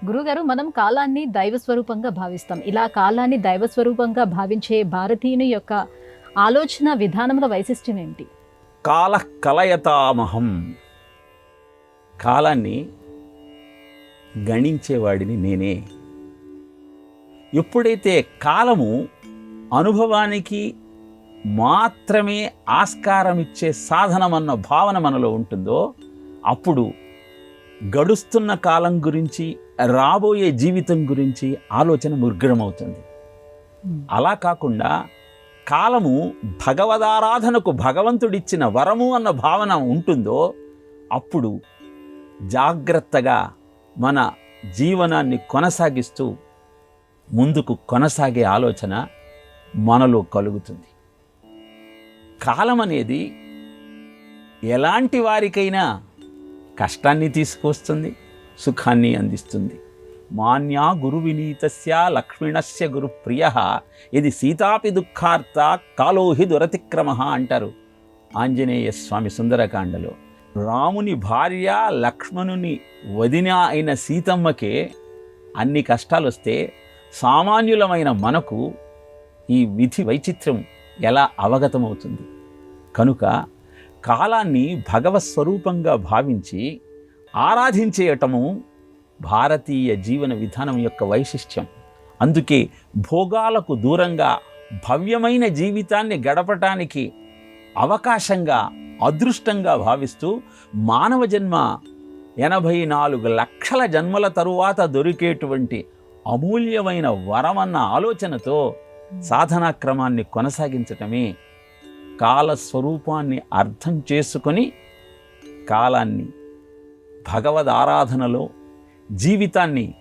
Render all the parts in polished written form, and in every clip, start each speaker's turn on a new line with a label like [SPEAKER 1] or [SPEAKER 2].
[SPEAKER 1] గురుగారు, మనం కాలాన్ని దైవ స్వరూపంగా భావిస్తాం. ఇలా కాలాన్ని దైవ స్వరూపంగా భావించే భారతీయుని యొక్క ఆలోచన విధానంలో వైశిష్ట్యం ఏంటి?
[SPEAKER 2] కాల కలయతామహం. కాలాన్ని గణించేవాడిని నేనే. ఎప్పుడైతే కాలము అనుభవానికి మాత్రమే ఆస్కారం ఇచ్చే సాధనమన్న భావన మనలో ఉంటుందో అప్పుడు గడుస్తున్న కాలం గురించి, రాబోయే జీవితం గురించి ఆలోచన ముగ్గురమవుతుంది. అలా కాకుండా కాలము భగవదారాధనకు భగవంతుడిచ్చిన వరము అన్న భావన ఉంటుందో అప్పుడు జాగ్రత్తగా మన జీవనాన్ని కొనసాగిస్తూ ముందుకు కొనసాగే ఆలోచన మనలో కలుగుతుంది. కాలం అనేది ఎలాంటి వారికైనా కష్టాన్ని తీసుకొస్తుంది, సుఖాన్ని అందిస్తుంది. మాన్యా గురు వినీతస్య లక్ష్మణస్య గురు ప్రియ ఇది సీతాపి దుఃఖార్త కాలోహి దురతిక్రమ అంటారు ఆంజనేయ స్వామి సుందరకాండలో. రాముని భార్య లక్ష్మణుని వదిన అయిన సీతమ్మకే అన్ని కష్టాలు వస్తే సామాన్యులమైన మనకు ఈ విధి వైచిత్ర్యం ఎలా అవగతమవుతుంది? కనుక కాలాన్ని భగవత్ స్వరూపంగా భావించి ఆరాధించేయటము భారతీయ జీవన విధానం యొక్క వైశిష్ట్యం. అందుకే భోగాలకు దూరంగా భవ్యమైన జీవితాన్ని గడపటానికి అవకాశంగా, అదృష్టంగా భావిస్తూ మానవ జన్మ 84 లక్షల జన్మల తరువాత దొరికేటువంటి అమూల్యమైన వరమన్న ఆలోచనతో సాధనా క్రమాన్ని కొనసాగించటమే కాల స్వరూపాన్ని అర్థం చేసుకొని కాలాన్ని భగవద్ ఆరాధనలో, జీవితాన్ని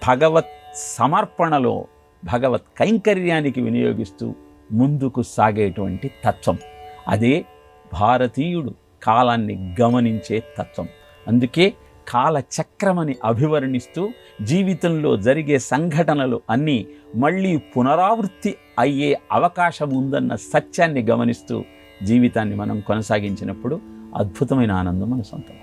[SPEAKER 2] భగవత్ సమర్పణలో, భగవత్ కైంకర్యానికి వినియోగిస్తూ ముందుకు సాగేటువంటి తత్వం. అదే భారతీయుడు కాలాన్ని గమనించే తత్వం. అందుకే కాలచక్రమని అభివర్ణిస్తూ జీవితంలో జరిగే సంఘటనలు అన్నీ మళ్ళీ పునరావృత్తి అయ్యే అవకాశం ఉందన్న సత్యాన్ని గమనిస్తూ జీవితాన్ని మనం కొనసాగించినప్పుడు అద్భుతమైన ఆనందం మన సొంతం.